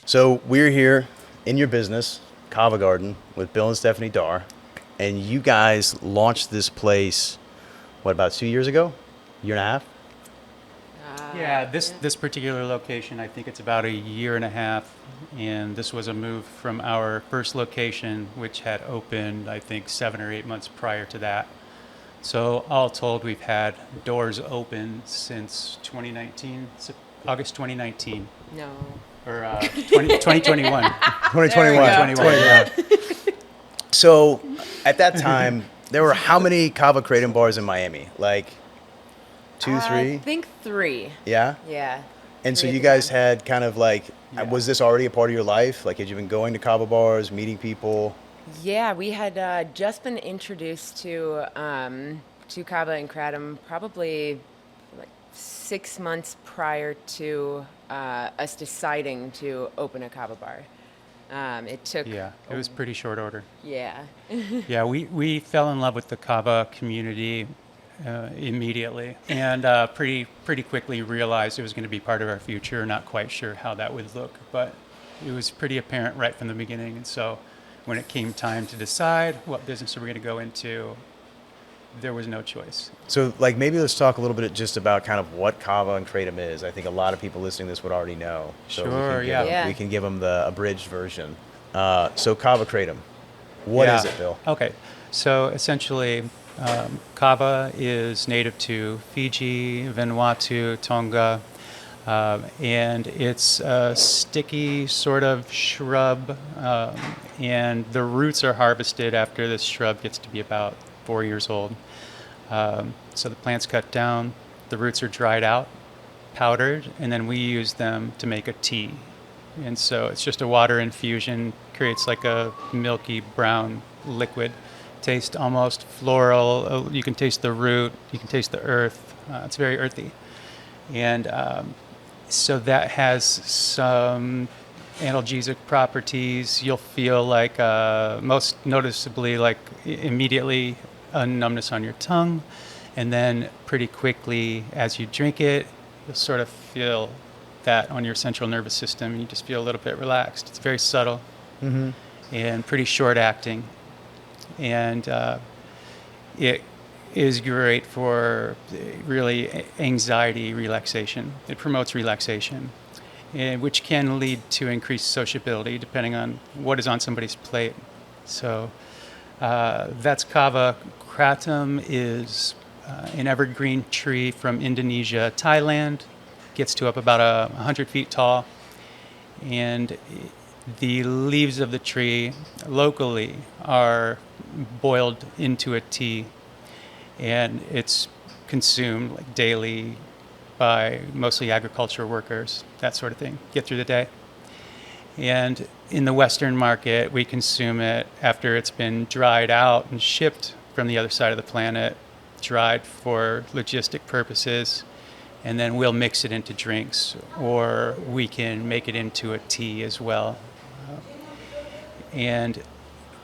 So we're here in your business, Kava Garden, with Bill and Stephanie Darr, and you guys launched this place, what, about 2 years ago? Year and a half? Yeah, this particular location, I think it's about a year and a half, and this was a move from our first location, which had opened, I think, 7 or 8 months prior to that. So all told, we've had doors open since 2019, August 2019, No. or 2021. 2021. 2021, yeah. So at that time, there were how many Kava Kratom bars in Miami? Like two, three? I think 3. Yeah? Yeah. And so 3 at you the guys time. had kind of like, Yeah. was this already a part of your life? Like, had you been going to Kava bars, meeting people? Yeah, we had just been introduced to Kava and Kratom probably like 6 months prior to us deciding to open a Kava bar. It took. Yeah, it was pretty short order. Yeah. Yeah, we fell in love with the Kava community immediately, and pretty quickly realized it was going to be part of our future. Not quite sure how that would look, but it was pretty apparent right from the beginning. And so, when it came time to decide what business we were going to go into, there was no choice. So, like, maybe let's talk a little bit just about kind of what Kava and Kratom is. I think a lot of people listening to this would already know. So Sure, yeah. Yeah. we can give them the abridged version. So Kava Kratom, what is it, Bill? Okay, so essentially, kava is native to Fiji, Vanuatu, Tonga, and it's a sticky sort of shrub, and the roots are harvested after this shrub gets to be about 4 years old. So the plant's cut down, the roots are dried out, powdered, and then we use them to make a tea. And so it's just a water infusion, creates like a milky brown liquid. Taste almost floral. You can taste the root, you can taste the earth. It's very earthy. And so that has some analgesic properties. You'll feel like, most noticeably, like immediately a numbness on your tongue. And then pretty quickly, as you drink it, you'll sort of feel that on your central nervous system, and you just feel a little bit relaxed. It's very subtle and pretty short acting. And it is great for really anxiety relaxation. It promotes relaxation, which can lead to increased sociability depending on what is on somebody's plate. So that's Kava. Kratom is an evergreen tree from Indonesia, Thailand. Gets to up about 100 feet tall. And the leaves of the tree locally are boiled into a tea, and it's consumed like daily by mostly agricultural workers, that sort of thing, get through the day. And in the Western market, we consume it after it's been dried out and shipped from the other side of the planet, dried for logistic purposes, and then we'll mix it into drinks, or we can make it into a tea as well. And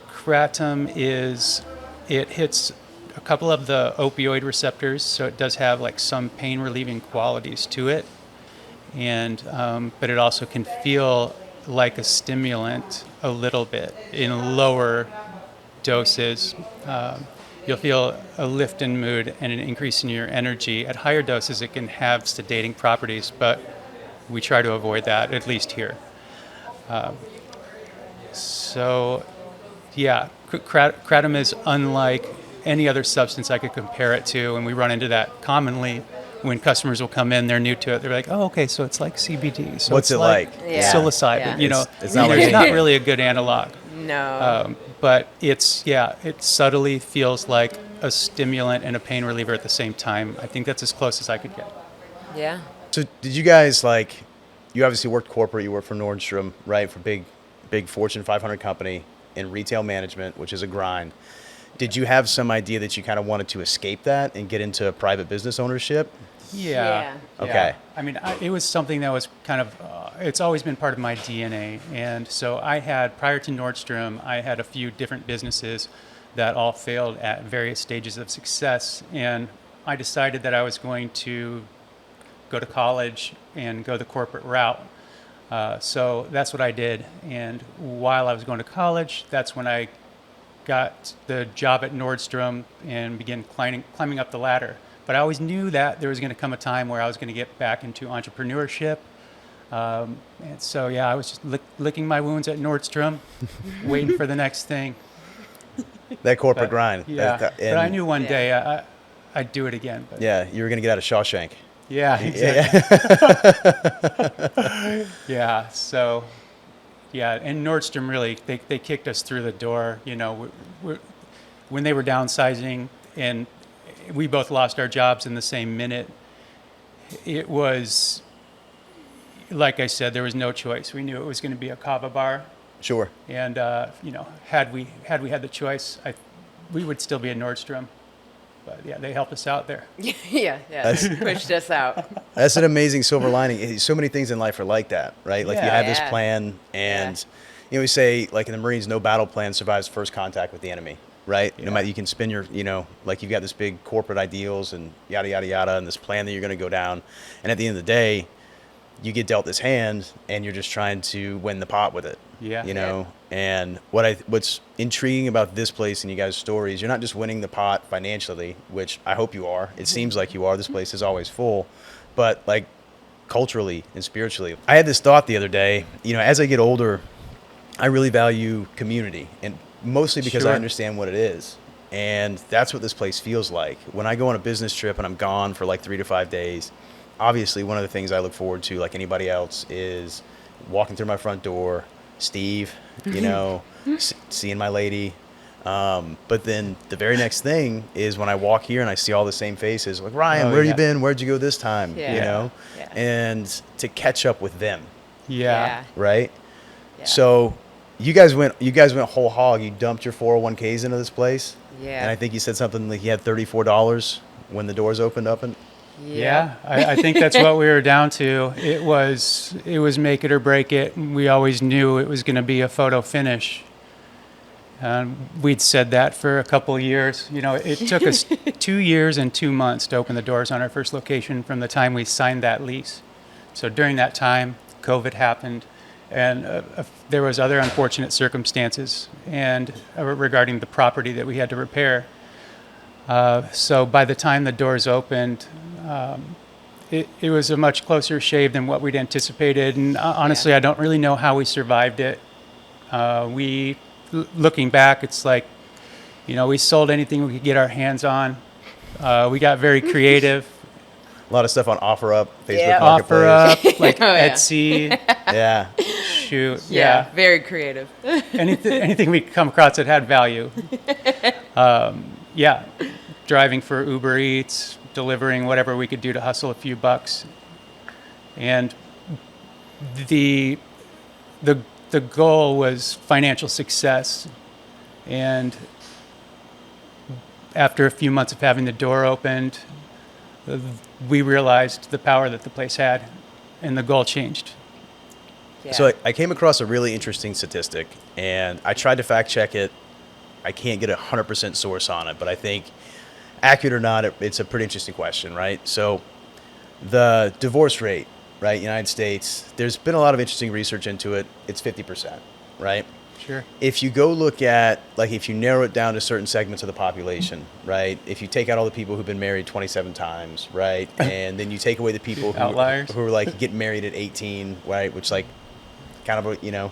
kratom it hits a couple of the opioid receptors, so it does have like some pain relieving qualities to it. And but it also can feel like a stimulant a little bit in lower doses. You'll feel a lift in mood and an increase in your energy. At higher doses, it can have sedating properties, but we try to avoid that, at least here. So, yeah, kratom is unlike any other substance I could compare it to, and we run into that commonly when customers will come in, they're new to it. They're like, oh, okay, so it's like CBD. So What's it's it like? Yeah. psilocybin, Yeah. you know. It's not like there's not anything. really a good analog. No. But it subtly feels like a stimulant and a pain reliever at the same time. I think that's as close as I could get. Yeah. So did you guys, like, you obviously worked corporate, you worked for Nordstrom, right, for big Fortune 500 company in retail management, which is a grind. Did you have some idea that you kind of wanted to escape that and get into private business ownership? Yeah. Okay. I mean, it was something that was kind of, it's always been part of my DNA. And so prior to Nordstrom, I had a few different businesses that all failed at various stages of success. And I decided that I was going to go to college and go the corporate route. So that's what I did. And while I was going to college, that's when I got the job at Nordstrom and began climbing up the ladder. But I always knew that there was going to come a time where I was going to get back into entrepreneurship. And so, yeah, I was just licking my wounds at Nordstrom, waiting for the next thing. That corporate grind. Yeah, but I knew one Yeah. day I'd do it again. But Yeah, you were going to get out of Shawshank. yeah, exactly. Yeah, so, yeah, and Nordstrom really, they kicked us through the door, you know, when they were downsizing and we both lost our jobs in the same minute. It was, like I said, there was no choice. We knew it was going to be a Kava Bar. Sure. And, you know, had we had the choice, we would still be at Nordstrom. But, yeah, they helped us out there. Yeah. Pushed us out. That's an amazing silver lining. So many things in life are like that, right? Like you have this Yeah. plan, and you know, we say like in the Marines, no battle plan survives first contact with the enemy, right? Yeah. No matter, you can spin your, you know, like you've got this big corporate ideals and yada yada yada, and this plan that you're going to go down, and at the end of the day, you get dealt this hand, and you're just trying to win the pot with it. Yeah. You know, and what's intriguing about this place and you guys' stories, you're not just winning the pot financially, which I hope you are. It seems like you are. This place is always full, but like culturally and spiritually. I had this thought the other day, you know, as I get older, I really value community, and mostly because Sure. I understand what it is. And that's what this place feels like. When I go on a business trip and I'm gone for like 3 to 5 days, obviously one of the things I look forward to, like anybody else, is walking through my front door, Steve, you know, seeing my lady. But then the very next thing is when I walk here and I see all the same faces, like, Ryan, Oh, where you yeah. been? Where'd you go this time? Yeah. You know, Yeah. and to catch up with them, Yeah. right? Yeah. So you guys went whole hog. You dumped your 401ks into this place. Yeah. And I think you said something like you had $34 when the doors opened up. And Yeah, I think that's what we were down to. It was make it or break it. We always knew it was going to be a photo finish. We'd said that for a couple of years. You know, it took us 2 years and 2 months to open the doors on our first location from the time we signed that lease. So during that time, COVID happened, and there was other unfortunate circumstances and regarding the property that we had to repair. So by the time the doors opened, it was a much closer shave than what we'd anticipated. And honestly, I don't really know how we survived it. Looking back, it's like, you know, we sold anything we could get our hands on. We got very creative. a lot of stuff on OfferUp, Facebook Yeah. Marketplace. OfferUp, like Oh, yeah. Etsy, Yeah. shoot, Yeah. Very creative. anything we could come across that had value. Yeah, driving for Uber Eats, delivering whatever we could do to hustle a few bucks, and the goal was financial success. And after a few months of having the door opened, we realized the power that the place had, and the goal changed. Yeah. So I came across a really interesting statistic, and I tried to fact check it. I can't get a 100% source on it, but I think, accurate or not, it's a pretty interesting question, right? So the divorce rate, right, United States, there's been a lot of interesting research into it. It's 50%, right? Sure. If you go look at, like, if you narrow it down to certain segments of the population, right? If you take out all the people who've been married 27 times, right? And then you take away the people Outliers. who are like getting married at 18, right? Which, like, kind of, you know,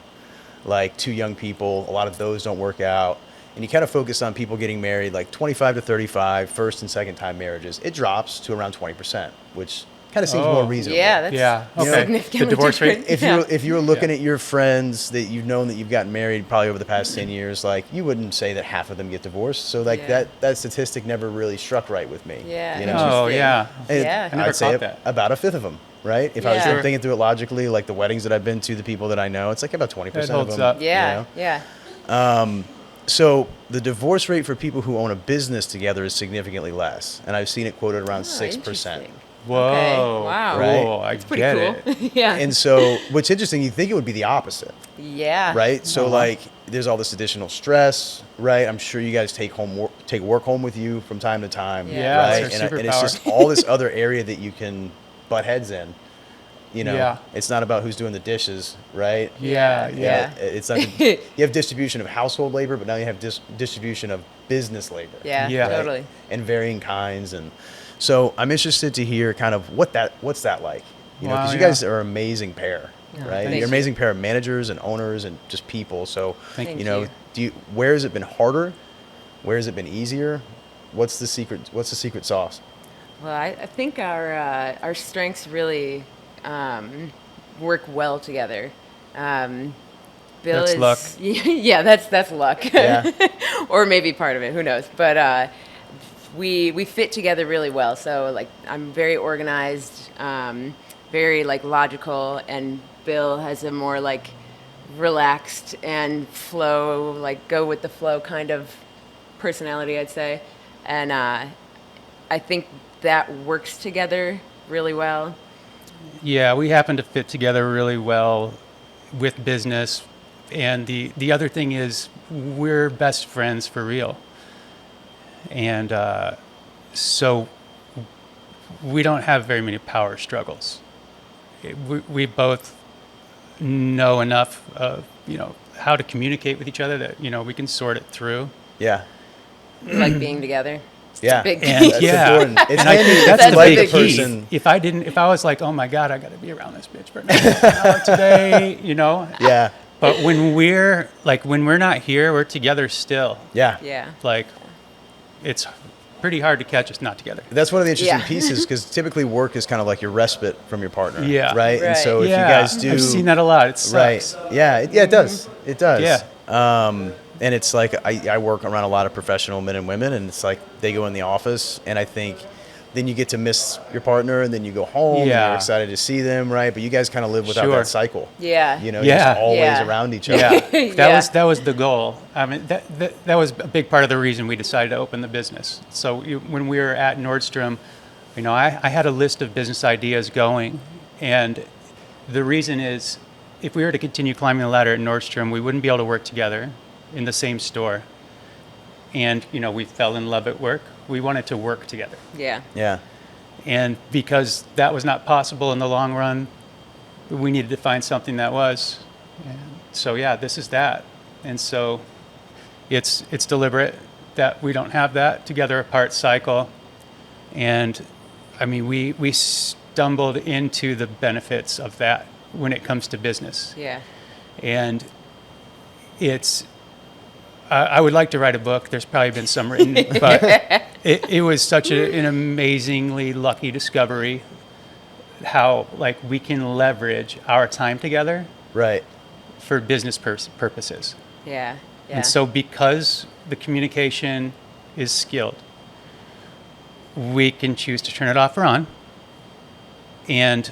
like two young people, a lot of those don't work out. And you kind of focus on people getting married like 25 to 35, first and second time marriages. It drops to around 20%, which kind of seems more Oh. reasonable. Yeah, that's Yeah. Okay. significantly The divorce rate. different. If you were looking at your friends that you've known that you've gotten married probably over the past 10 years, like, you wouldn't say that half of them get divorced. So like Yeah. that statistic never really struck right with me. Yeah, You know? Oh, interesting. yeah. And Yeah. I never I'd say caught that. about a fifth of them, right? If I was Yeah. thinking through it logically, like the weddings that I've been to, the people that I know, it's like about 20% That holds of them. up. Yeah, you know? yeah. So the divorce rate for people who own a business together is significantly less, and I've seen it quoted around 6%. Interesting. Whoa. Okay, wow. Cool. I It's pretty get cool. it. Yeah. And so, what's interesting, you think it would be the opposite, yeah. right? So, Uh-huh. like, there's all this additional stress, right? I'm sure you guys take work home with you from time to time, Yeah, right? that's our And it's superpower. just all this other area that you can butt heads in. You know, Yeah. it's not about who's doing the dishes, right? Yeah. It's not. You have distribution of household labor, but now you have distribution of business labor. Yeah, Yeah. Right? totally. And varying kinds. And so I'm interested to hear kind of what's that like? You know, Wow, because you yeah. guys are an amazing pair, right? thank You're you. an amazing pair of managers and owners and just people. So, Thank you know, you. where has it been harder? Where has it been easier? What's the secret sauce? Well, I think our strengths really work well together. Bill That's is luck. Yeah, that's luck. Yeah. Or maybe part of it. Who knows? But we fit together really well. So like I'm very organized, very like logical, and Bill has a more like relaxed and flow, like go with the flow kind of personality, I'd say. And I think that works together really well. Yeah, we happen to fit together really well with business. And the other thing is we're best friends for real. And so we don't have very many power struggles. We both know enough of, how to communicate with each other that, we can sort it through. Yeah. We like being together. Yeah. Big And That's yeah, important. It's and I handy think to that's the like big a key. person. If I was like, oh my God, I got to be around this bitch for an hour today, Yeah. But when we're not here, we're together still. Yeah. Yeah. Like, it's pretty hard to catch us not together. That's one of the interesting Yeah. pieces because typically work is kind of like your respite from your partner. Yeah. Right. And Right. so if Yeah, you guys do, I've seen that a lot. It right. sucks. Yeah. It does. It does. Yeah. And it's like I work around a lot of professional men and women, and it's like they go in the office, and I think then you get to miss your partner, and then you go home, and Yeah. you're excited to see them, right? But you guys kind of live without Sure. that cycle. Yeah. You know, Yeah. you're just always Yeah. around each other. Yeah, Yeah. that was the goal. I mean, that was a big part of the reason we decided to open the business. So when we were at Nordstrom, I had a list of business ideas going, and the reason is, if we were to continue climbing the ladder at Nordstrom, we wouldn't be able to work together in the same store. And we fell in love at work. We wanted to work together. Yeah. Yeah. And because that was not possible in the long run, we needed to find something that was. And so yeah, this is that. And so it's deliberate that we don't have that together apart cycle. And I mean, we stumbled into the benefits of that when it comes to business. Yeah. And I would like to write a book. There's probably been some written, but it was such an amazingly lucky discovery how we can leverage our time together Right. for business purposes. Yeah. Yeah. And so because the communication is skilled, we can choose to turn it off or on. And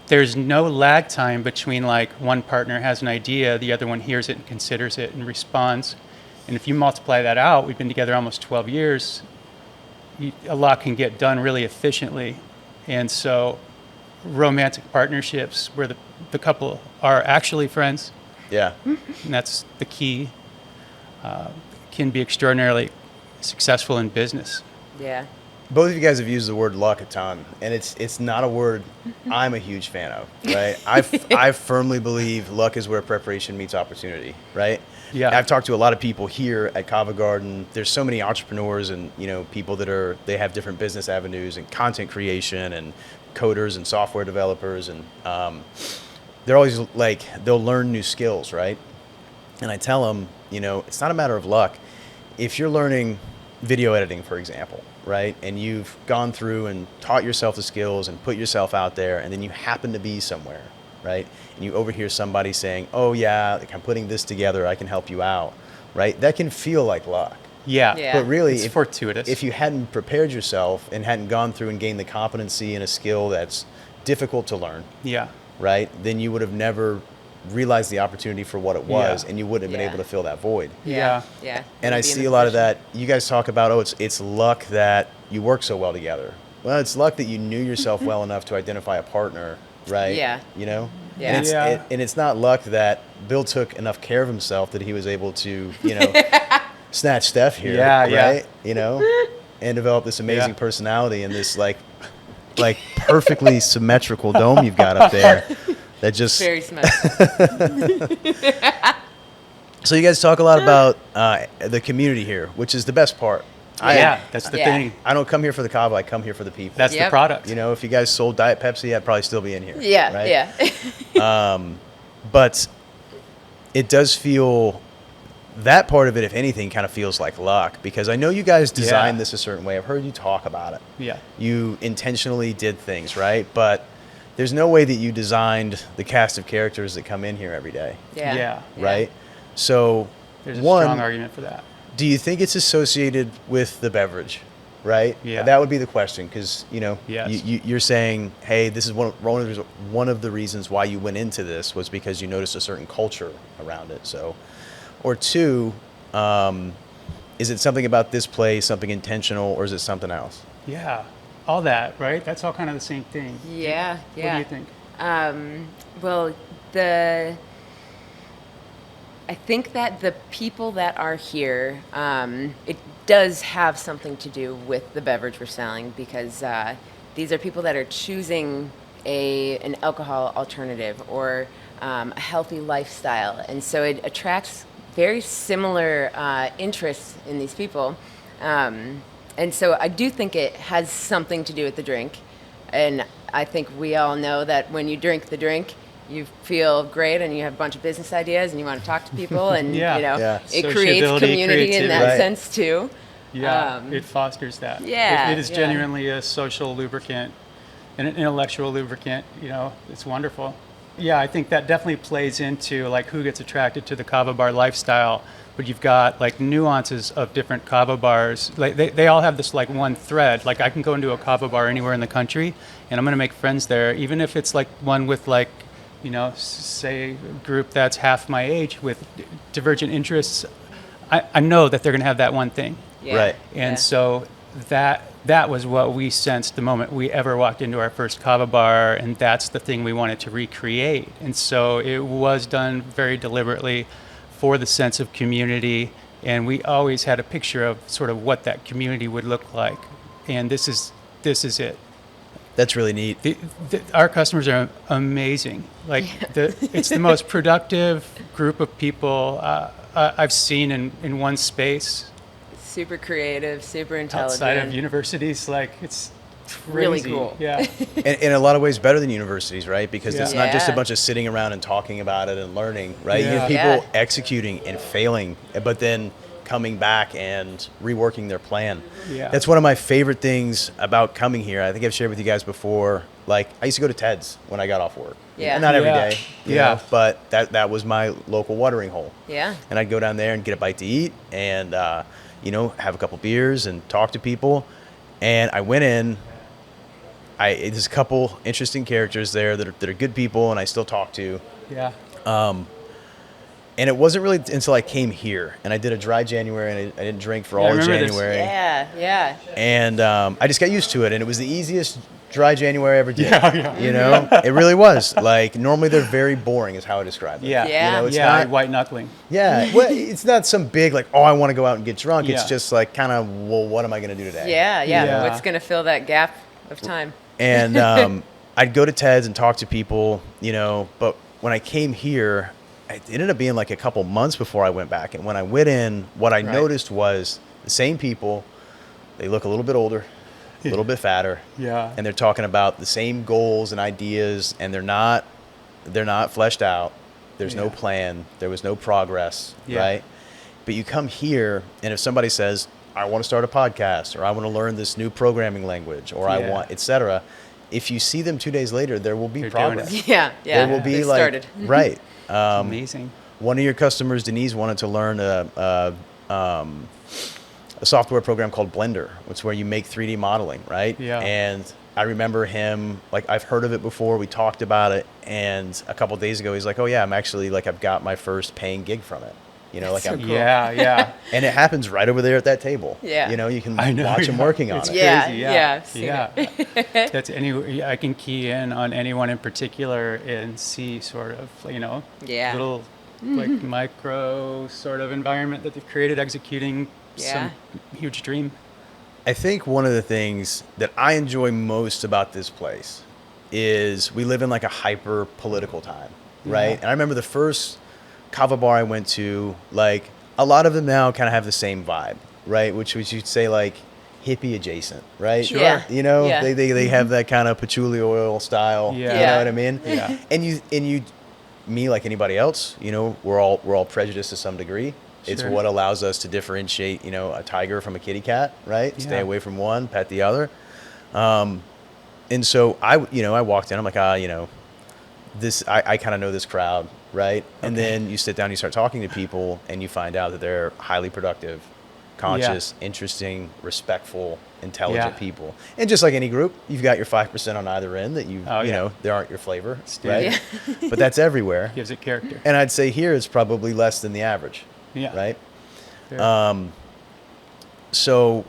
there's no lag time between one partner has an idea, the other one hears it and considers it and responds. And if you multiply that out, we've been together almost 12 years, a lot can get done really efficiently. And so romantic partnerships where the couple are actually friends, Yeah. and that's the key, can be extraordinarily successful in business. Yeah. Both of you guys have used the word luck a ton, and it's not a word I'm a huge fan of, right? I firmly believe luck is where preparation meets opportunity, right? Yeah. I've talked to a lot of people here at Kava Garden. There's so many entrepreneurs and people that they have different business avenues and content creation and coders and software developers, and they're always they'll learn new skills, right? And I tell them, it's not a matter of luck. If you're learning video editing, for example, right? And you've gone through and taught yourself the skills and put yourself out there, and then you happen to be somewhere, right? And you overhear somebody saying, oh yeah, I'm putting this together, I can help you out, right? That can feel like luck. Yeah. Yeah. But really, It's fortuitous. if you hadn't prepared yourself and hadn't gone through and gained the competency in a skill that's difficult to learn, Yeah. right? Then you would have never realized the opportunity for what it was, Yeah. and you wouldn't have been Yeah. able to fill that void. Yeah. Yeah. And I Be in see the a lot of position. that. You guys talk about, it's luck that you work so well together. Well, it's luck that you knew yourself well enough to identify a partner, right? Yeah. And Yeah. it's, Yeah. and it's not luck that Bill took enough care of himself that he was able to, snatch Steph here, Yeah, yeah. right? And develop this amazing Yeah. personality and this like perfectly symmetrical dome you've got up there. That just Very smart. So you guys talk a lot about the community here, which is the best part. That's the thing. I don't come here for the kava. I come here for the people. That's the Yep. product. You know, if you guys sold Diet Pepsi, I'd probably still be in here. Yeah, right? yeah. But it does feel, that part of it, if anything, kind of feels like luck, because I know you guys designed this a certain way. I've heard you talk about it. Yeah. You intentionally did things, right? But there's no way that you designed the cast of characters that come in here every day, Yeah. right? So, There's a one, strong argument for that. do you think it's associated with the beverage, right? Yeah. That would be the question, because, you know, Yes. you're saying, hey, this is one of the reasons why you went into this was because you noticed a certain culture around it. So, or two, is it something about this place, something intentional, or is it something else? Yeah. All that, right? That's all kind of the same thing. Yeah, What do you think? Well, I think that the people that are here, it does have something to do with the beverage we're selling, because these are people that are choosing an alcohol alternative or a healthy lifestyle, and so it attracts very similar interests in these people. And so I do think it has something to do with the drink. And I think we all know that when you drink the drink, you feel great and you have a bunch of business ideas and you want to talk to people, and Yeah. you know, Yeah. it creates Sociability, community in that creativity. sense too. Yeah, it fosters that. yeah, It is yeah. genuinely a social lubricant and an intellectual lubricant. You know, it's wonderful. Yeah, I think that definitely plays into like who gets attracted to the kava bar lifestyle. But you've got like nuances of different kava bars. Like they all have this like one thread. Like I can go into a kava bar anywhere in the country and I'm going to make friends there, even if it's like one with like, you know, say a group that's half my age with divergent interests. I know that they're going to have that one thing. Yeah. Right. And yeah. so that was what we sensed the moment we ever walked into our first kava bar, and that's the thing we wanted to recreate. And so it was done very deliberately for the sense of community, and we always had a picture of sort of what that community would look like. And this is it. That's really neat. Our customers are amazing. Like it's the most productive group of people I've seen in one space. Super creative, super intelligent. Outside of universities, like it's Really crazy. cool. Yeah. And in a lot of ways better than universities, right? Because it's not just a Yeah. bunch of sitting around and talking about it and learning, right? You Yeah. have people Yeah. executing and failing, but then coming back and reworking their plan. Yeah. That's one of my favorite things about coming here. I think I've shared with you guys before. Like, I used to go to Ted's when I got off work. Yeah. Not every Yeah. day, you Yeah. know, but that was my local watering hole. Yeah. And I'd go down there and get a bite to eat and, you know, have a couple beers and talk to people. And I went in. There's a couple interesting characters there that are good people, and I still talk to. Yeah. And it wasn't really until I came here, and I did a dry January, and I didn't drink for Yeah, I all of remember this. January. Yeah, yeah. And I just got used to it, and it was the easiest dry January I ever did. Yeah, yeah. You know, it really was. Like, normally they're very boring, is how I describe it. Yeah. Yeah. You know, it's yeah. not. White knuckling. Yeah, well, it's not some big like, oh, I want to go out and get drunk. It's Yeah. just like kind of, well, what am I going to do today? Yeah, yeah. Yeah. What's going to fill that gap of time? And I'd go to Ted's and talk to people, you know, but when I came here, it ended up being like a couple months before I went back. And when I went in, what I noticed was the same people. They look a little bit older, a little bit fatter. Yeah. And they're talking about the same goals and ideas, and they're not fleshed out. There's no Yeah. plan. There was no progress, Yeah. right? But you come here, and if somebody says, I want to start a podcast, or I want to learn this new programming language, or I Yeah. want, etc. If you see them 2 days later, there will be They're doing progress. it. Yeah, yeah. There will be They like, started. right. Amazing. One of your customers, Denise, wanted to learn a software program called Blender, which is where you make 3D modeling, right? Yeah. And I remember him, like, I've heard of it before. We talked about it. And a couple of days ago, he's like, oh, yeah, I'm actually, like, I've got my first paying gig from it. You know, like, That's I'm so cool. Yeah. Yeah. And it happens right over there at that table. Yeah. You know, you can I know, watch him yeah. working on It's it. Yeah, crazy, yeah, I've seen yeah. it. That's I can key in on anyone in particular and see sort of, you know, Yeah. little like micro sort of environment that they've created executing Yeah. some huge dream. I think one of the things that I enjoy most about this place is we live in like a hyper political time, right? Yeah. And I remember the first Kava bar I went to, like a lot of them now kind of have the same vibe, right? Which you'd say like hippie adjacent, right? Sure. Yeah. You know, Yeah. they have that kind of patchouli oil style. Yeah. You know what I mean? Yeah. And you, me like anybody else, you know, we're all prejudiced to some degree. It's Sure. what allows us to differentiate, you know, a tiger from a kitty cat, right? Stay Yeah. away from one, pet the other. And so I walked in, I'm like, you know, I kind of know this crowd, right? And Okay. then you sit down, you start talking to people, and you find out that they're highly productive, conscious, interesting, respectful, intelligent Yeah. people. And just like any group, you've got your 5% on either end that you Oh, you yeah. know, they aren't your flavor, Standard. right? But that's everywhere. Gives it character. And I'd say here it's probably less than the average, Yeah. right? Fair. So,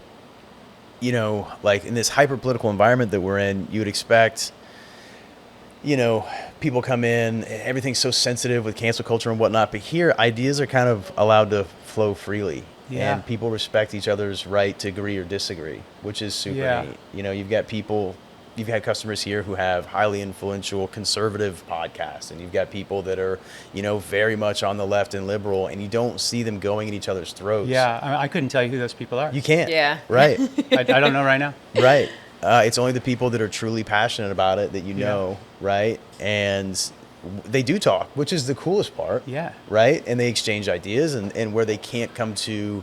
you know, like in this hyper political environment that we're in, you would expect, you know, people come in, everything's so sensitive with cancel culture and whatnot. But here, ideas are kind of allowed to flow freely. Yeah. And people respect each other's right to agree or disagree, which is super Yeah. neat. You know, you've had customers here who have highly influential conservative podcasts, and you've got people that are, you know, very much on the left and liberal, and you don't see them going at each other's throats. Yeah. I couldn't tell you who those people are. You can't. Yeah. Right. I don't know right now. Right. It's only the people that are truly passionate about it that you Yeah. know, right? And they do talk, which is the coolest part. Yeah. Right? And they exchange ideas, and where they can't come to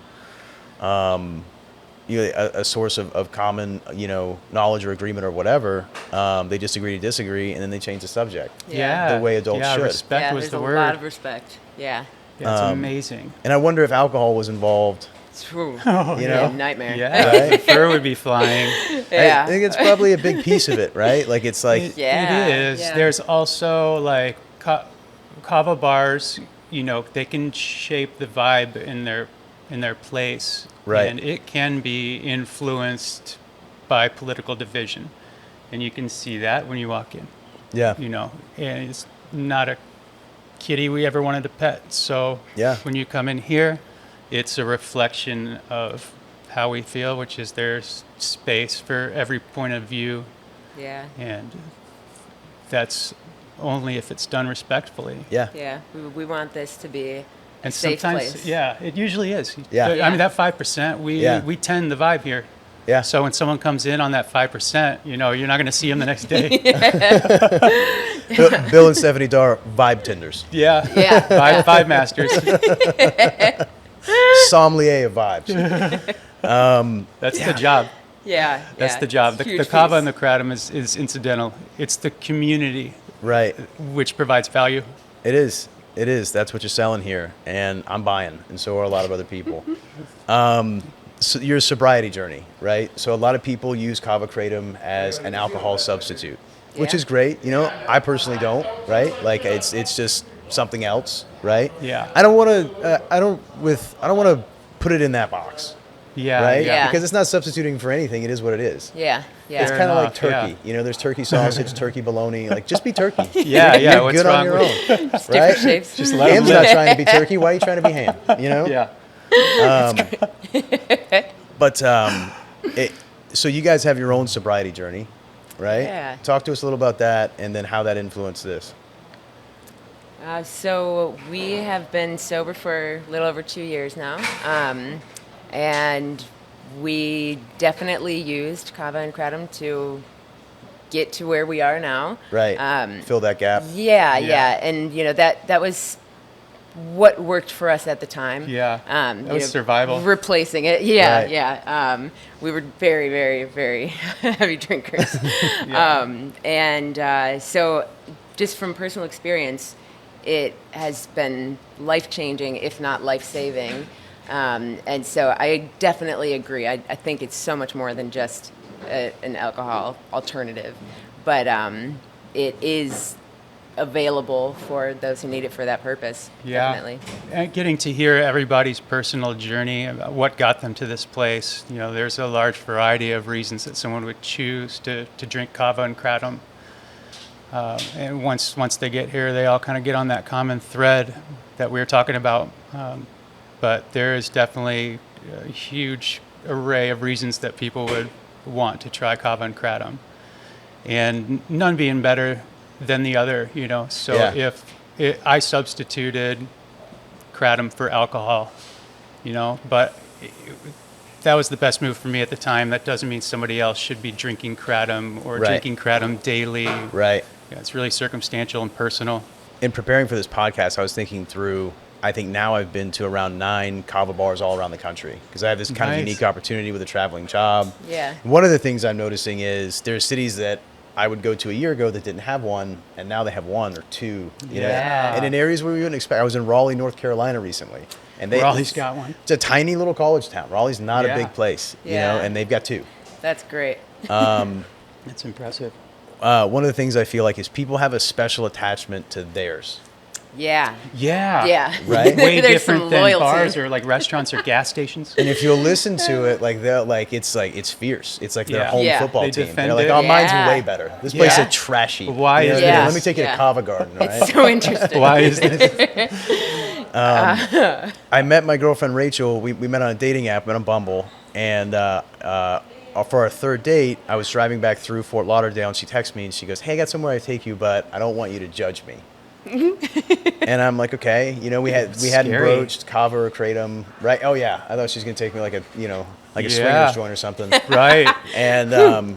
you know, a source of common, you know, knowledge or agreement or whatever, they just agree to disagree, and then they change the subject. Yeah. The way adults yeah, should. Respect Yeah, was there's the a word. lot of respect. Yeah. Yeah, it's amazing. And I wonder if alcohol was involved. True. You know? Nightmare. Yeah. Right? The fur would be flying. Yeah. I think it's probably a big piece of it, right? Like it's like, Yeah, It is. yeah. There's also like Kava bars, you know, they can shape the vibe in their place. Right. And it can be influenced by political division. And you can see that when you walk in, yeah, you know. And it's not a kitty we ever wanted to pet. So Yeah. when you come in here, it's a reflection of how we feel, which is there's space for every point of view. Yeah. And that's only if it's done respectfully. yeah, Yeah. We want this to be a And safe sometimes, place. yeah, it usually is. Yeah. I mean, that 5%, Yeah. we tend the vibe here. yeah. So when someone comes in on that 5%, you know, you're not going to see them the next day. Bill and Stephanie Darr, vibe tenders, Yeah. Yeah. Vibe masters. sommelier of vibes. That's the job. Yeah. That's yeah. the job. It's a The huge kava piece. and the kratom is incidental. It's the community Right. which provides value. It is. It is. That's what you're selling here, and I'm buying, and so are a lot of other people. So your sobriety journey, right? So a lot of people use kava kratom as an alcohol substitute, which Yeah. is great. You know, I personally don't, right? Like it's just something else, right? Yeah. I don't want to. I don't want to put it in that box, Yeah. right? Yeah. Because it's not substituting for anything. It is what it is. Yeah. Yeah. It's Fair kind of like enough, turkey. yeah. You know, there's turkey sausage, turkey bologna. Like, just be turkey. Yeah, yeah. You're What's good wrong on your with own, right? Different shapes. Just let 'em Ham's live. not trying to be turkey. Why are you trying to be ham? You know? Yeah. But so you guys have your own sobriety journey, right? Yeah. Talk to us a little about that, and then how that influenced this. So we have been sober for a little over 2 years now, and we definitely used kava and kratom to get to where we are now. Right. Fill that gap. Yeah, Yeah. yeah, and you know that was what worked for us at the time. Yeah. That you was survival. Replacing it. Yeah, Right. yeah. We were very, very, very heavy drinkers, so just from personal experience, it has been life-changing, if not life-saving. And so I definitely agree. I think it's so much more than just an alcohol alternative, but it is available for those who need it for that purpose. Yeah. Definitely. And getting to hear everybody's personal journey, about what got them to this place. You know, there's a large variety of reasons that someone would choose to drink kava and kratom. And once they get here, they all kind of get on that common thread that we were talking about. But there is definitely a huge array of reasons that people would want to try Kava and Kratom, and none being better than the other, you know. So Yeah. I substituted Kratom for alcohol, you know, but that was the best move for me at the time. That doesn't mean somebody else should be drinking Kratom or Right. drinking Kratom daily. Right. Yeah, it's really circumstantial and personal. In preparing for this podcast, I was thinking through, I think now I've been to around 9 Kava bars all around the country because I have this kind of Nice. unique opportunity with a traveling job. Yeah. One of the things I'm noticing is there's cities that I would go to a year ago that didn't have one, and now they have 1 or 2. You know? Yeah. And in areas where we wouldn't expect. I was in Raleigh, North Carolina recently. And Raleigh's got one. It's a tiny little college town. Raleigh's not Yeah. a big place, you Yeah. know, and they've got 2. That's great. It's impressive. One of the things I feel like is people have a special attachment to theirs. Yeah. Yeah. Yeah. Right? Way There's some different than loyalty. bars or like restaurants or gas stations. And if you'll listen to it, it's fierce. It's like their Yeah. home Yeah. football They team. defend They're like, it. oh, mine's Yeah. way better. This place Yeah. is trashy. Why is Yeah. Let me take you to Yeah. Kava Garden, all right? It's so interesting. Why is this? I met my girlfriend Rachel. We met on a dating app, met on Bumble, and for our third date, I was driving back through Fort Lauderdale, and she texts me and she goes, "Hey, I got somewhere to take you, but I don't want you to judge me." And I'm like, okay, you know, we hadn't Scary. broached Kava or Kratom, right? Oh yeah, I thought she was gonna take me like a Yeah. swingers joint or something. Right. And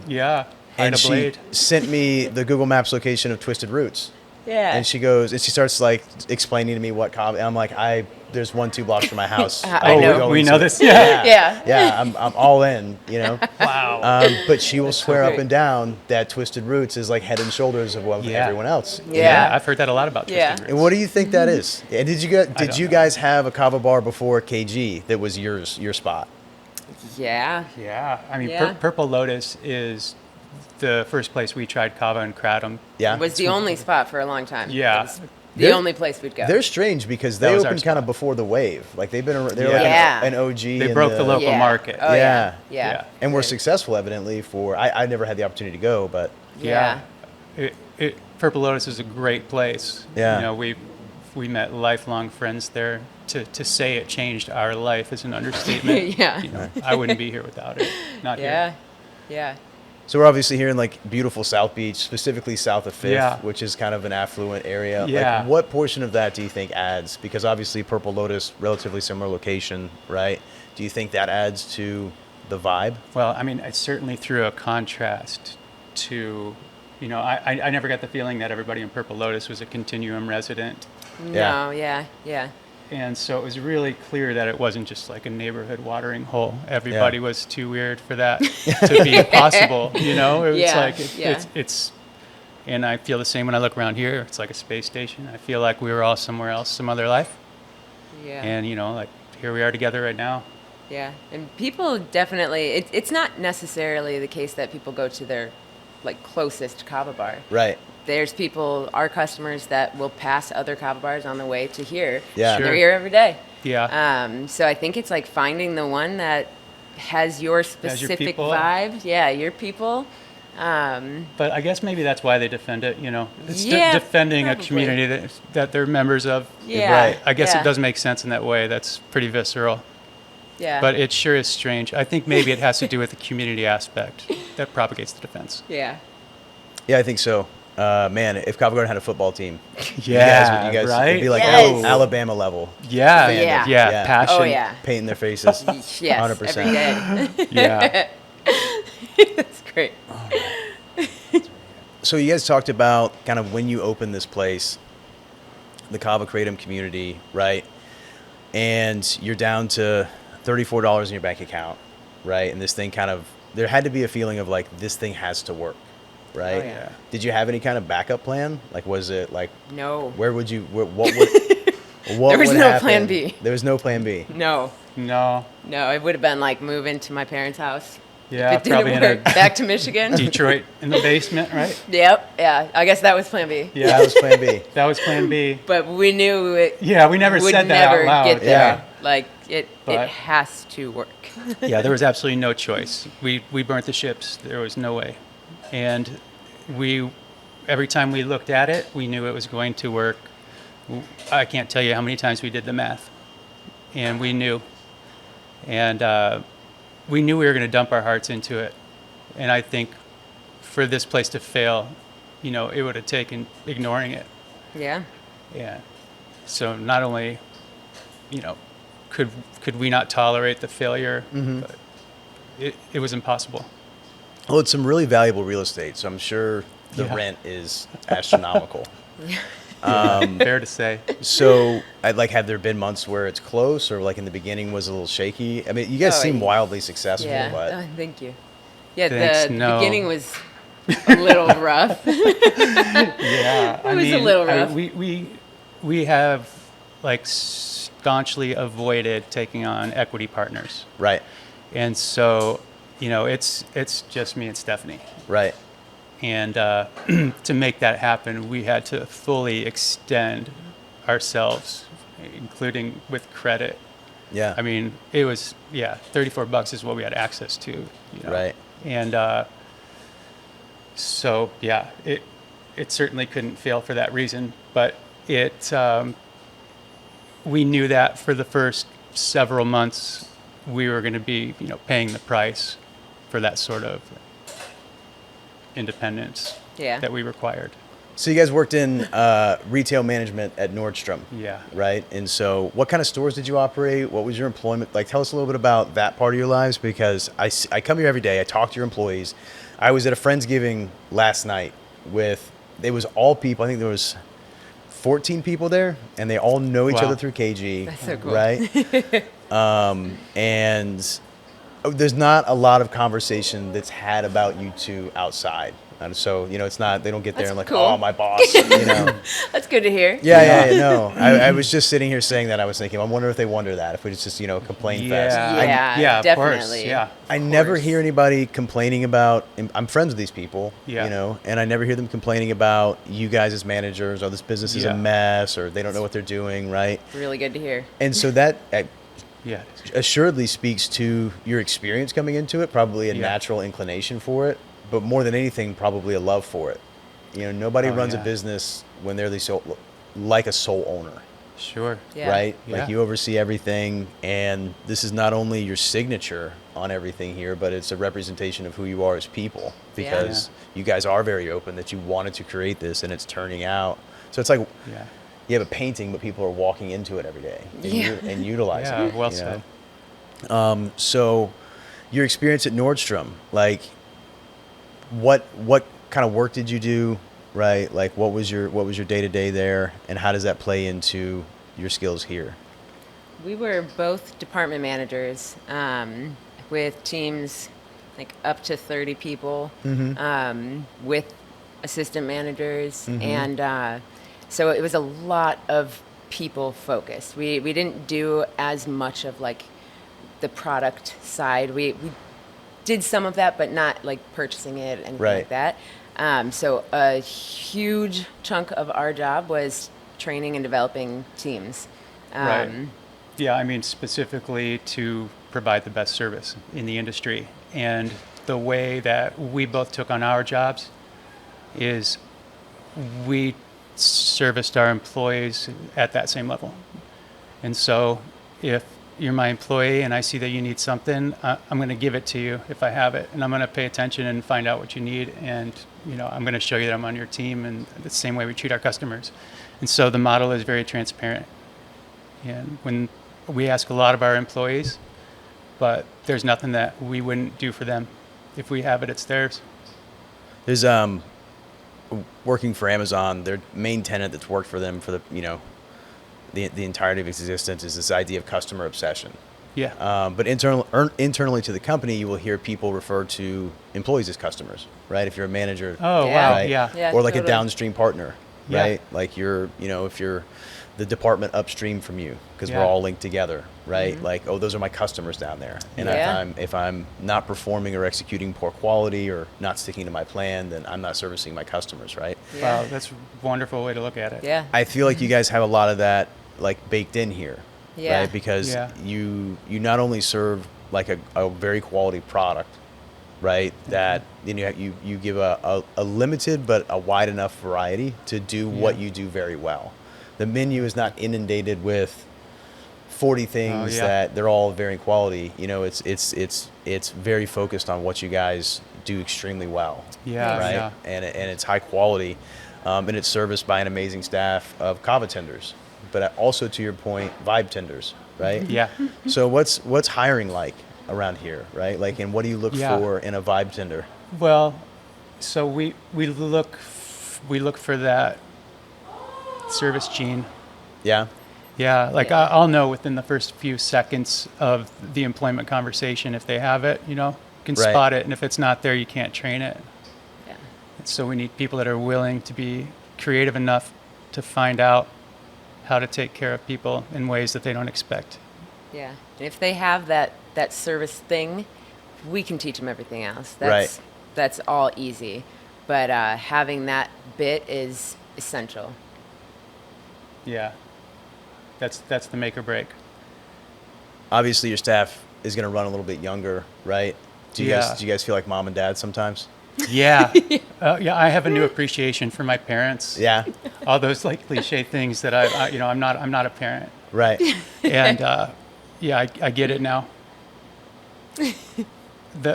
Yeah. and Hide a she blade. sent me the Google Maps location of Twisted Roots. Yeah. And she goes, and she starts like explaining to me what Kava. And I'm like, there's 1-2 blocks from my house. I will know. go We into know it. this. Yeah. Yeah. Yeah, I'm all in, you know. Wow. But she will swear up great. and down that Twisted Roots is like head and shoulders above Yeah. everyone else. Yeah. I've heard that a lot about Yeah. Twisted Roots. And what do you think that is? And did don't you know. guys have a Kava bar before KG that was your spot? Yeah. Yeah. I mean, Yeah. Purple Lotus is the first place we tried Kava and Kratom. Yeah. It was the only spot for a long time. Yeah. It was the They're- only place we'd go. They're strange because they That was our opened kind of spot. before the wave. Like they're Yeah. like an OG. They in broke the local yeah. market. Oh, Yeah. yeah. Yeah. And we're successful, evidently. I never had the opportunity to go, but Yeah. Purple Lotus is a great place. Yeah. You know, we met lifelong friends there. To say it changed our life is an understatement. Yeah. You know, I wouldn't be here without it. Not Yeah. here. Yeah. so we're obviously here in like beautiful South Beach, specifically south of Fifth, Yeah. which is kind of an affluent area. Yeah. Like, what portion of that do you think adds? Because obviously Purple Lotus, relatively similar location, right? Do you think that adds to the vibe? Well, I mean, it certainly threw a contrast to, you know, I never got the feeling that everybody in Purple Lotus was a Continuum resident. No. Yeah. Yeah. And so it was really clear that it wasn't just like a neighborhood watering hole. Everybody was too weird for that to be possible. You know, it was Yeah, like yeah. it's, and I feel the same when I look around here. It's like a space station. I feel like we were all somewhere else, some other life. Yeah. And you know, like here we are together right now. Yeah, and people definitely, it's not necessarily the case that people go to their like closest Kava bar. Right. There's people, our customers, that will pass other Kava bars on the way to here. Yeah. They're Sure. here every day. Yeah. So I think it's like finding the one that has your specific people. vibe. Yeah, your people. But I guess maybe that's why they defend it. You know, it's Yeah, defending probably. a community that they're members of. Yeah. Right. I guess yeah, it does make sense in that way. That's pretty visceral. Yeah. But it sure is strange. I think maybe it has to do with the community aspect that propagates the defense. yeah. Yeah, I think so. Man, if Kava Garden had a football team, Yeah, you guys right? it'd be like Yes. Alabama level. Yeah, Yeah. yeah, passion. Oh, yeah. Paint in their faces. Yes, 100%. every day. Yeah. That's great. So you guys talked about kind of when you opened this place, the Kava Kratom community, right? And you're down to $34 in your bank account, right? And this thing kind of, there had to be a feeling of like, this thing has to work, right? Oh, yeah. Did you have any kind of backup plan? Like, was it like, No. where would you, what would, what There was would no happen? plan B. There was no plan B. No. No. No, it would have been like move into my parents' house. Yeah, If it didn't probably in work, a back to Michigan. Detroit in the basement, right? Yep. Yeah. I guess that was plan B. Yeah, That was plan B. that was plan B. But we knew it Yeah, we never would said that never out loud. get there. Yeah. Like it But- has to work. Yeah, there was absolutely no choice. We burnt the ships. There was no way. And every time we looked at it, we knew it was going to work. I can't tell you how many times we did the math. And we knew. And we knew we were going to dump our hearts into it. And I think for this place to fail, it would have taken ignoring it. Yeah. Yeah. So not only, could we not tolerate the failure, but it was impossible. Well, it's some really valuable real estate, so I'm sure the Yeah. rent is astronomical. Fair to say. So, have there been months where it's close, or like in the beginning was a little shaky? I mean, you guys Oh, seem yeah. wildly successful, Yeah. but Thank you. Yeah, Thanks, the no. beginning was a little rough. Yeah. It was a little rough. We have staunchly avoided taking on equity partners. right, And so, it's just me and Stephanie. right, And to make that happen, we had to fully extend ourselves, including with credit. yeah, I mean, it was, $34 is what we had access to. right, And so, it certainly couldn't fail for that reason. But we knew that for the first several months, we were going to be, paying the price for that sort of independence Yeah. that we required. So you guys worked in retail management at Nordstrom, Yeah. right? And so, what kind of stores did you operate? What was your employment like? Tell us a little bit about that part of your lives, because I come here every day. I talk to your employees. I was at a Friendsgiving last night it was all people. I think there was 14 people there, and they all know each Wow. other through KG. That's so cool. Right? And there's not a lot of conversation that's had about you two outside. And so, it's not, they don't get there That's and like, cool. oh, my boss, That's good to hear. Yeah, no. I was just sitting here saying that. I was thinking, I wonder if they wonder that, if we just complain fest. Yeah, of course. definitely. Yeah. I never course. hear anybody complaining about, I'm friends with these people, Yeah. and I never hear them complaining about you guys as managers, or this business is a Yeah. mess, or they don't know what they're doing, right? Really good to hear. And so that Yeah. assuredly speaks to your experience coming into it, probably a Yeah. natural inclination for it, but more than anything, probably a love for it. Nobody Oh, runs a yeah. business when they're like a sole owner. Sure. Yeah. Right? Yeah. Like, you oversee everything, and this is not only your signature on everything here, but it's a representation of who you are as people, because you guys are very open that you wanted to create this, and it's turning out. So it's like Yeah. you have a painting, but people are walking into it every day and utilizing Yeah. it. Well you said. know? So your experience at Nordstrom, like, what kind of work did you do? Right? Like, what was your day-to-day there, and how does that play into your skills here? We were both department managers with teams like up to 30 people, with assistant managers. And so it was a lot of people focused. We didn't do as much of like the product side. We did some of that, but not like purchasing it and Right. like that. So a huge chunk of our job was training and developing teams. Right. Yeah, I mean, specifically to provide the best service in the industry. And the way that we both took on our jobs is we serviced our employees at that same level. And so if you're my employee and I see that you need something, I'm going to give it to you if I have it. And I'm going to pay attention and find out what you need. And, I'm going to show you that I'm on your team, and the same way we treat our customers. And so the model is very transparent. And when we ask a lot of our employees, but there's nothing that we wouldn't do for them. If we have it, it's theirs. There's working for Amazon, their main tenant that's worked for them for the entirety of its existence is this idea of customer obsession. Yeah. But internally to the company, you will hear people refer to employees as customers, right? If you're a manager, Oh, Yeah. wow. right? Yeah. Yeah. Or like a totally. downstream partner, Yeah. right? Like if you're the department upstream from you, because we're Yeah. all linked together, right? Like, oh, those are my customers down there. And Yeah. if I'm not performing or executing poor quality or not sticking to my plan, then I'm not servicing my customers, right? Yeah. Wow, that's a wonderful way to look at it. Yeah. I feel like you guys have a lot of that like baked in here, Yeah. right? Because Yeah. you not only serve like a very quality product, right? That then you give a limited but a wide enough variety to do what Yeah. you do very well. The menu is not inundated with 40 things that they're all varying quality. You know, it's very focused on what you guys do extremely well. Yeah, right. yeah. And it's high quality, and it's serviced by an amazing staff of kava tenders, but also to your point, vibe tenders, right? Yeah. So what's hiring like around here, right? Like, and what do you look for in a vibe tender? Well, so we look for that service gene. Yeah. Yeah, like Yeah. I'll know within the first few seconds of the employment conversation if they have it, you can Right. spot it, and if it's not there, you can't train it. Yeah. So we need people that are willing to be creative enough to find out how to take care of people in ways that they don't expect. Yeah. And if they have that service thing, we can teach them everything else. Right. That's all easy. But having that bit is essential. Yeah, that's the make or break. Obviously, your staff is going to run a little bit younger, right? Do you guys feel like mom and dad sometimes? Yeah, yeah. I have a new appreciation for my parents. Yeah. All those like cliche things that I'm not a parent, Right. and I get it now.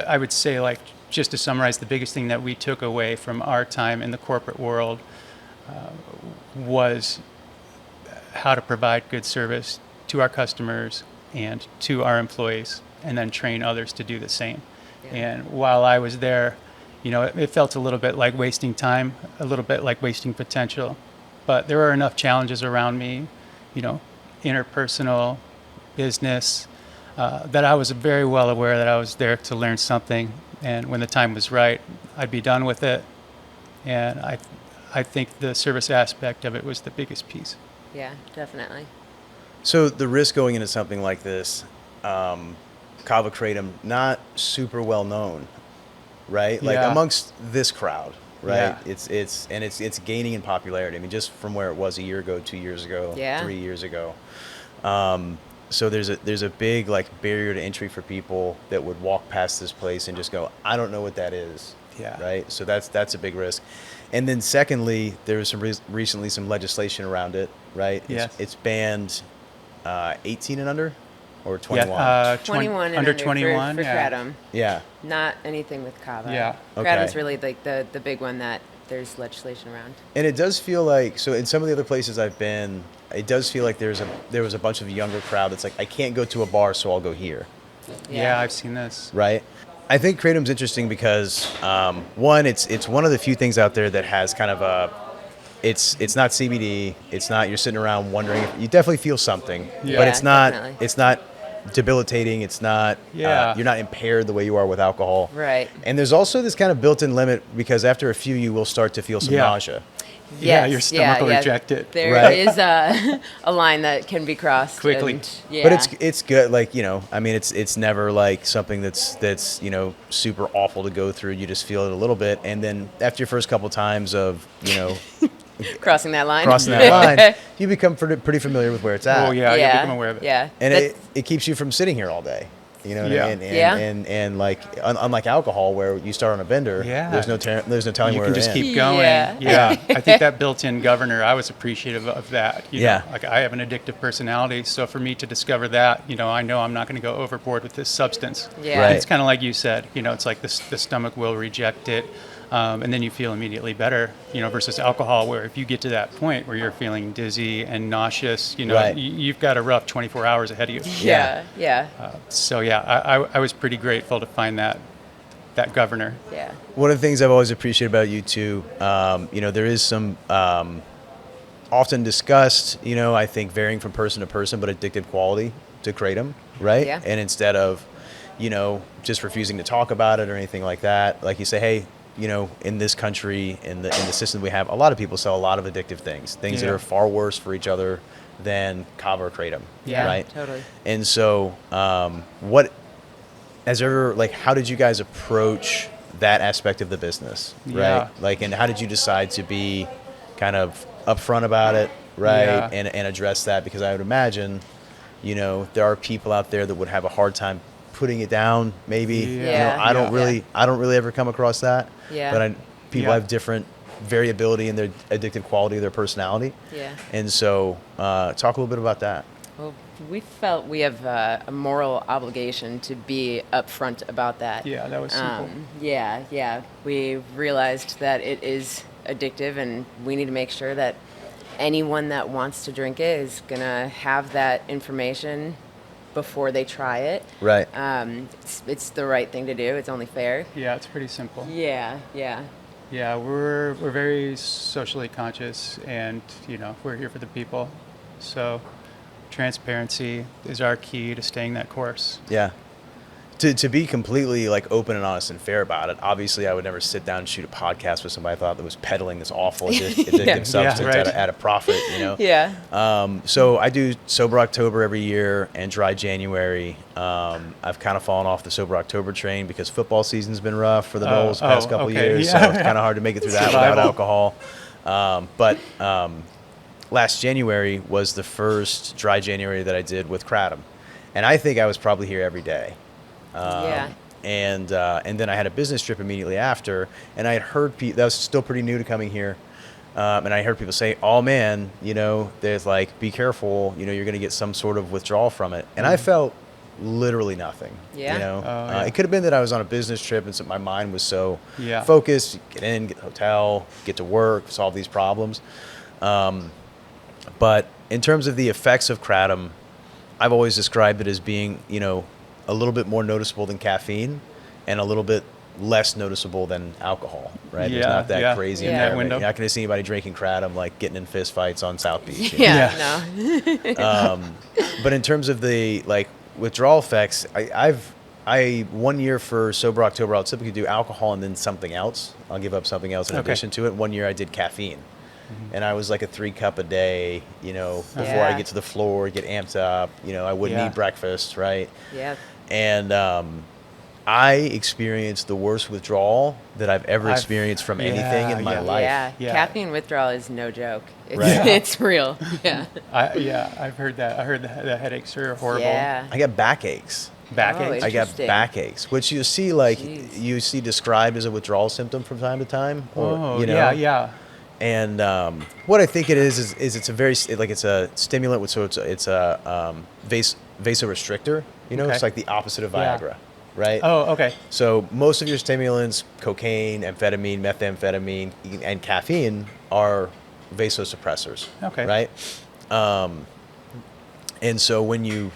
I would say, like, just to summarize, the biggest thing that we took away from our time in the corporate world was how to provide good service to our customers and to our employees, and then train others to do the same. Yeah. And while I was there, it felt a little bit like wasting time, a little bit like wasting potential. But there were enough challenges around me, interpersonal, business, that I was very well aware that I was there to learn something. And when the time was right, I'd be done with it. And I think the service aspect of it was the biggest piece. Yeah, definitely. So the risk going into something like this, Kava Kratom, not super well known, right? Like Yeah. amongst this crowd, right? Yeah. It's gaining in popularity. I mean, just from where it was a year ago, 2 years ago, Yeah. 3 years ago. So there's a big like barrier to entry for people that would walk past this place and just go, I don't know what that is. Yeah. Right. So that's a big risk. And then secondly, there was some recently some legislation around it, right? Yes. It's banned 18 and under or 21. Yeah, 21 and under under 21. for yeah. Kratom. Yeah. Not anything with Kava. Yeah. Okay. Kratom's really like the big one that there's legislation around. And it does feel like, so in some of the other places I've been, it does feel like there was a bunch of younger crowd that's like, I can't go to a bar, so I'll go here. Yeah, I've seen this. Right. I think Kratom's interesting because one, it's one of the few things out there that has kind of it's not CBD. It's not, you're sitting around wondering. You definitely feel something, Yeah. but it's not Definitely. it's not debilitating. It's not Yeah. you're not impaired the way you are with alcohol. Right. And there's also this kind of built-in limit because after a few, you will start to feel some Yeah. nausea. Yeah, Yes, your stomach will reject it. There Right. is a line that can be crossed Quickly. and, yeah. But it's good. Like, I mean, it's never like something that's super awful to go through. You just feel it a little bit, and then after your first couple times of crossing that line. crossing that line, you become pretty familiar with where it's at. Oh yeah, you become aware of it. Yeah. And That's- it keeps you from sitting here all day. You know what Yeah. I mean? And, Yeah. and like unlike alcohol where you start on a bender, Yeah. there's no telling You where can to just end. keep going. Yeah. I think that built-in governor, I was appreciative of that. You know, Yeah. like I have an addictive personality, so for me to discover that, I know I'm not going to go overboard with this substance. Yeah. Right. It's kind of like you said, it's like the stomach will reject it, and then you feel immediately better, versus alcohol, where if you get to that point where you're feeling dizzy and nauseous, Right. you've got a rough 24 hours ahead of you. Yeah. Yeah. So yeah, I was pretty grateful to find that governor. Yeah. One of the things I've always appreciated about you too, there is some often discussed, I think varying from person to person, but addictive quality to kratom, right? Yeah. And instead of, just refusing to talk about it or anything like that, like you say, hey, in this country, in the system we have, a lot of people sell a lot of addictive things that Yeah. are far worse for each other than Kava or kratom, Yeah. right? Totally. And so, how did you guys approach that aspect of the business, right? Yeah. Like, and how did you decide to be kind of upfront about it, right? Yeah. And address that? Because I would imagine, there are people out there that would have a hard time putting it down, maybe. Yeah. I don't Yeah. really ever come across that. Yeah. But people Yeah. have different variability in their addictive quality of their personality. Yeah. And so, talk a little bit about that. Well, we felt we have a moral obligation to be upfront about that. Yeah, that was simple. Yeah. We realized that it is addictive, and we need to make sure that anyone that wants to drink it is going to have that information before they try it. Right. It's the right thing to do. It's only fair. Yeah, it's pretty simple. Yeah. Yeah, we're very socially conscious, and we're here for the people. So transparency is our key to staying that course. Yeah. To be completely like open and honest and fair about it, obviously I would never sit down and shoot a podcast with somebody I thought that was peddling this awful addictive substance right. at a profit, Yeah. So I do Sober October every year and Dry January. I've kind of fallen off the Sober October train because football season's been rough for the Knowles the past couple years, yeah. so it's kind of hard to make it through that without alcohol. But last January was the first Dry January that I did with Kratom, and I think I was probably here every day. And then I had a business trip immediately after, and I had heard that was still pretty new to coming here, and I heard people say, "Oh man, there's like, be careful, you're going to get some sort of withdrawal from it." And I felt literally nothing. Yeah. It could have been that I was on a business trip, and so my mind was so Yeah. focused. Get in, get to the hotel, get to work, solve these problems. But in terms of the effects of Kratom, I've always described it as being, a little bit more noticeable than caffeine and a little bit less noticeable than alcohol, right? There's not that crazy in that environment. window. You're not going to see anybody drinking Kratom like getting in fist fights on South Beach. Yeah. No. But in terms of the like withdrawal effects, I 1 year for Sober October, I'll typically do alcohol and then something else. I'll give up something else in addition to it. 1 year I did caffeine. And I was like a 3 cup a day, before I get to the floor, get amped up. I wouldn't eat breakfast, right? Yeah. And I experienced the worst withdrawal that I've ever experienced from anything in my life. Yeah. Caffeine withdrawal is no joke. It's, Right. it's real. Yeah. I've heard that. I heard the headaches are horrible. Yeah. I got backaches. Backaches. I got Interesting. backaches, which you see Jeez. described as a withdrawal symptom from time to time. Or, yeah. And what I think it is it's a very it's a stimulant, so it's a Vasa Restrictor. Okay. It's like the opposite of Yeah. Viagra, right? Oh, okay. So most of your stimulants, cocaine, amphetamine, methamphetamine, and caffeine, are vasosuppressors. Okay. Right. And so when you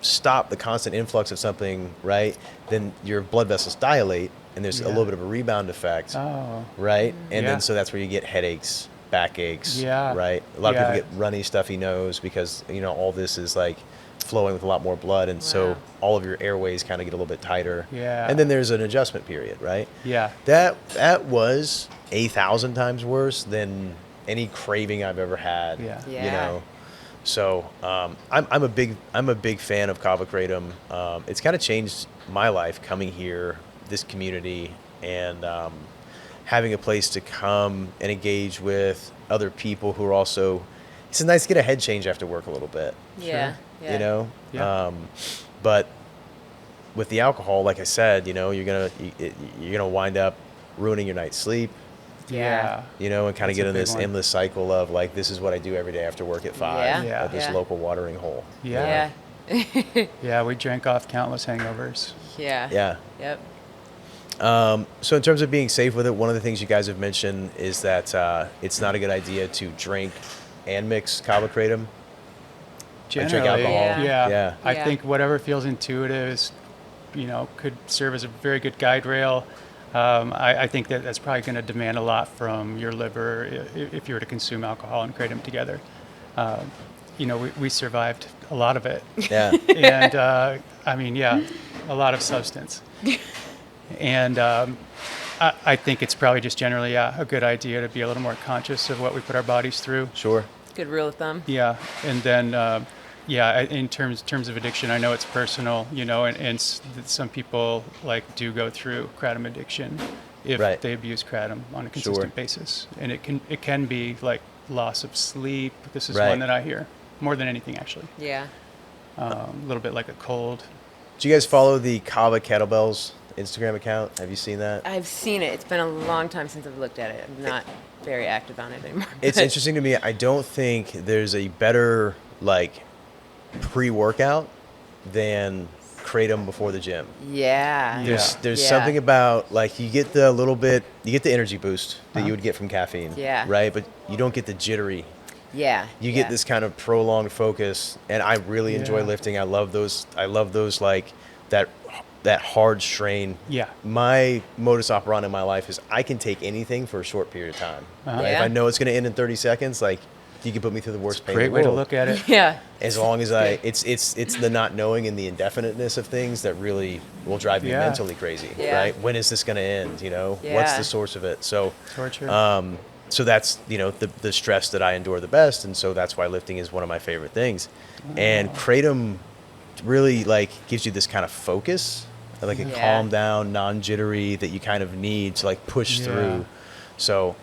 stop the constant influx of something, right, then your blood vessels dilate, and there's a little bit of a rebound effect. Oh. Right? And Yeah. then so that's where you get headaches, backaches, Yeah. right? A lot of Yeah. people get runny, stuffy nose because, all this is like flowing with a lot more blood. And so Wow. all of your airways kind of get a little bit tighter. Yeah. And then there's an adjustment period, right? Yeah. That was 1,000 times worse than any craving I've ever had. Yeah. Yeah. So I'm a big fan of Kava Kratom. It's kind of changed my life coming here, this community, and having a place to come and engage with other people who are also. It's nice to get a head change after work a little bit. Yeah. Yeah. Yeah. But with the alcohol, like I said, you're gonna wind up ruining your night's sleep. Yeah. And kind of That's get a in big this one. endless cycle of like, this is what I do every day after work at 5 Yeah. at this Yeah. local watering hole. Yeah. Yeah. Yeah, we drank off countless hangovers. Yeah. Yeah. Yep. So in terms of being safe with it, one of the things you guys have mentioned is that it's not a good idea to drink and mix Kava Kratom. Drink Generally, alcohol. Yeah. I Yeah. think whatever feels intuitive is, could serve as a very good guide rail. I think that's probably going to demand a lot from your liver if you were to consume alcohol and kratom together. We survived a lot of it. Yeah. And a lot of substance. And I think it's probably just generally a good idea to be a little more conscious of what we put our bodies through. Sure. Good rule of thumb. Yeah, and then in terms of addiction, I know it's personal, and some people do go through kratom addiction if Right. they abuse kratom on a consistent basis, and it can be like loss of sleep. This is Right. one that I hear more than anything actually. Yeah. A little bit like a cold. Do you guys follow the Kava Kettlebells Instagram account? Have you seen that? I've seen it. It's been a long time since I've looked at it. I'm not very active on it anymore. It's but- interesting to me. I don't think there's a better pre-workout than kratom before the gym. Yeah. There's Yeah. something about, like, you get the energy boost that you would get from caffeine. Yeah. Right? But you don't get the jittery. Yeah. You get this kind of prolonged focus, and I really enjoy Yeah. lifting. I love those, like, that hard strain. Yeah. My modus operandi in my life is I can take anything for a short period of time. Right? If Yeah. I know it's going to end in 30 seconds, like, you can put me through the worst pain in Great the way to world. look at it. Yeah. As long as it's the not knowing and the indefiniteness of things that really will drive me Yeah. mentally crazy, Yeah. right? When is this going to end? You know, what's Yeah. the source of it? So, Torture. so that's, the stress that I endure the best, and so that's why lifting is one of my favorite things. And kratom really, like, gives you this kind of focus, like a Yeah. calm down, non-jittery that you kind of need to, like, push Yeah. through. So,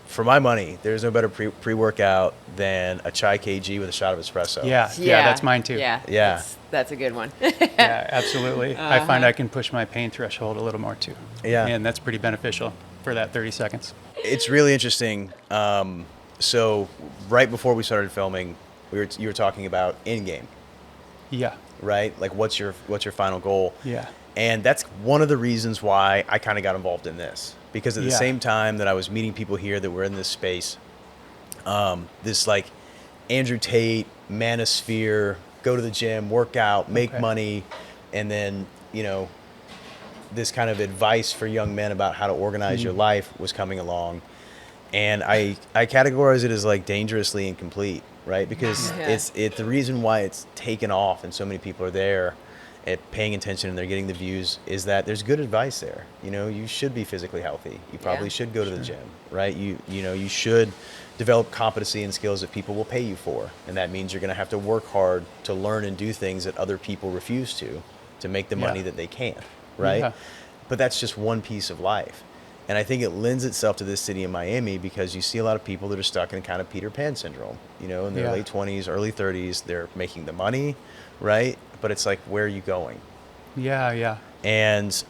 for my money, there's no better pre-workout than a chai KG with a shot of espresso. Yeah. Yeah. That's mine too. Yeah. Yeah. That's a good one. Yeah, absolutely. I find I can push my pain threshold a little more too. Yeah. And that's pretty beneficial for that 30 seconds. It's really interesting. So right before we started filming, you were talking about in game, Yeah. right? Like, what's your final goal? Yeah. And that's one of the reasons why I kind of got involved in this, because at the Yeah. same time that I was meeting people here that were in this space, this, like, Andrew Tate, manosphere, go to the gym, work out, make Okay. money, and then, this kind of advice for young men about how to organize your life was coming along. And I categorize it as, like, dangerously incomplete, right? Because Yeah. the reason why it's taken off and so many people are there at paying attention and they're getting the views is that there's good advice there. You should be physically healthy. You probably Yeah. should go to the gym, right? You should develop competency and skills that people will pay you for. And that means you're going to have to work hard to learn and do things that other people refuse to make the Yeah. money that they can, right? Yeah. But that's just one piece of life. And I think it lends itself to this city in Miami because you see a lot of people that are stuck in kind of Peter Pan syndrome, in their Yeah. late 20s, early 30s. They're making the money, right? But it's like, where are you going? Yeah. Yeah. And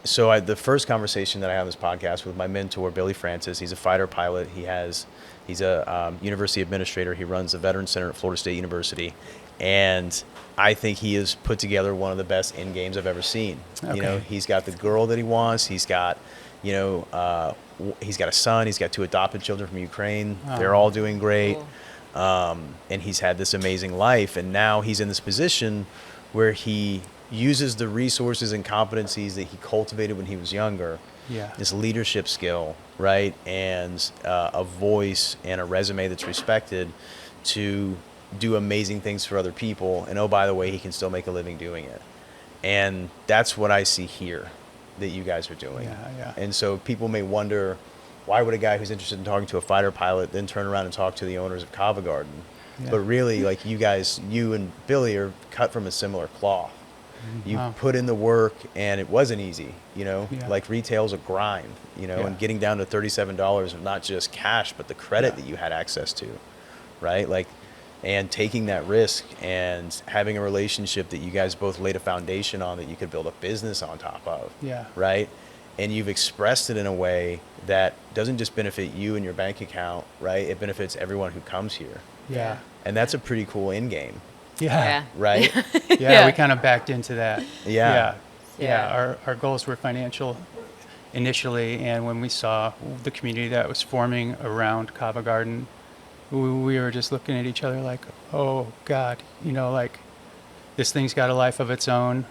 so the first conversation that I had on this podcast with my mentor, Billy Francis, he's a fighter pilot. He's a university administrator. He runs the Veterans Center at Florida State University. And I think he has put together one of the best end games I've ever seen. Okay. He's got the girl that he wants. He's got, he's got a son. He's got 2 adopted children from Ukraine. Oh. They're all doing great. Cool. And he's had this amazing life. And now he's in this position where he uses the resources and competencies that he cultivated when he was younger. Yeah. This leadership skill, right? And a voice and a resume that's respected to do amazing things for other people. And oh, by the way, he can still make a living doing it. And that's what I see here that you guys are doing. Yeah, yeah. And so people may wonder, why would a guy who's interested in talking to a fighter pilot then turn around and talk to the owners of Kava Garden? Yeah. But really, like, you and Billy are cut from a similar cloth. You Wow. put in the work, and it wasn't easy, Yeah. like retail's a grind, Yeah. and getting down to $37 of not just cash, but the credit Yeah. that you had access to, right? Like, and taking that risk and having a relationship that you guys both laid a foundation on that you could build a business on top of, Yeah. right? And you've expressed it in a way that doesn't just benefit you and your bank account, right? It benefits everyone who comes here. Yeah. And that's a pretty cool end game, Yeah. right? Yeah. Yeah. We kind of backed into that. Yeah. Yeah. Our goals were financial initially, and when we saw the community that was forming around Kava Garden, we were just looking at each other like, oh God, like, this thing's got a life of its own.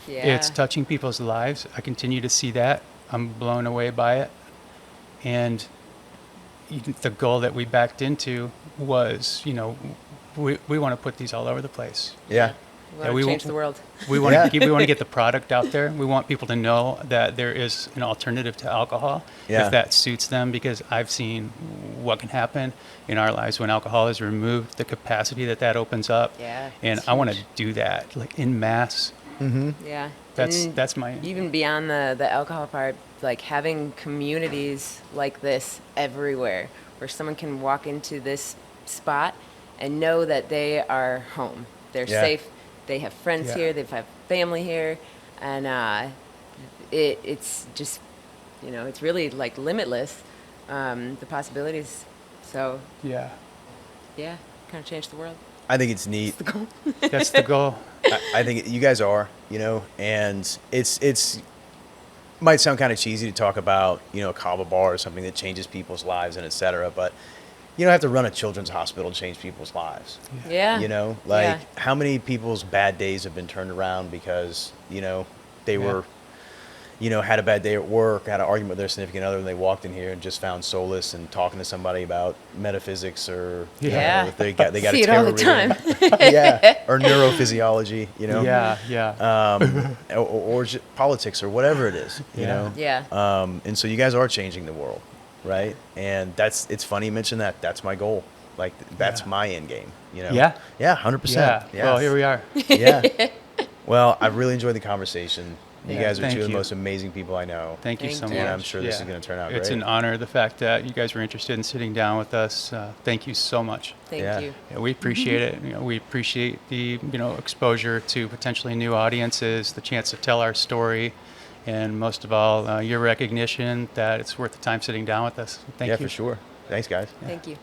Yeah. It's touching people's lives. I continue to see that. I'm blown away by it. And the goal that we backed into was, we want to put these all over the place. Yeah. We want we to won't- change the world. We want Yeah. to we want to get the product out there. We want people to know that there is an alternative to alcohol Yeah. if that suits them, because I've seen what can happen in our lives when alcohol is removed, the capacity that opens up. Yeah, And it's I want to huge. do that, like, in mass. Yeah. That's And that's my even beyond the alcohol part, like, having communities like this everywhere where someone can walk into this spot and know that they are home. They're Yeah. safe. They have friends Yeah. here. They have family here. And it's just, it's really, like, limitless, the possibilities. So, yeah. yeah, kind of change the world. I think it's neat. That's the goal. I think you guys are, and it's might sound kind of cheesy to talk about, a Kava bar or something that changes people's lives and et cetera, but you don't have to run a children's hospital to change people's lives. Yeah. Like how many people's bad days have been turned around because, they were, had a bad day at work, had an argument with their significant other, and they walked in here and just found solace in talking to somebody about metaphysics or, if they got See a it all the tarot time. reading. Yeah, or neurophysiology, Yeah. or just politics or whatever it is, Yeah. and so you guys are changing the world, right? And it's funny you mention that. That's my goal. Like that's my end game, Yeah. Yeah, 100%. Yeah. Well, here we are. Yeah. Well, I really enjoyed the conversation. You Yeah, guys are thank two of the you. most amazing people I know. Thank you Thank so you. much. And I'm sure this is gonna turn out It's great. an honor, the fact that you guys were interested in sitting down with us. Thank you so much. Thank Yeah. you. Yeah, we appreciate it. We appreciate the exposure to potentially new audiences, the chance to tell our story, and most of all, your recognition that it's worth the time sitting down with us. Thank Yeah, you. for sure. Thanks, guys. Thank you.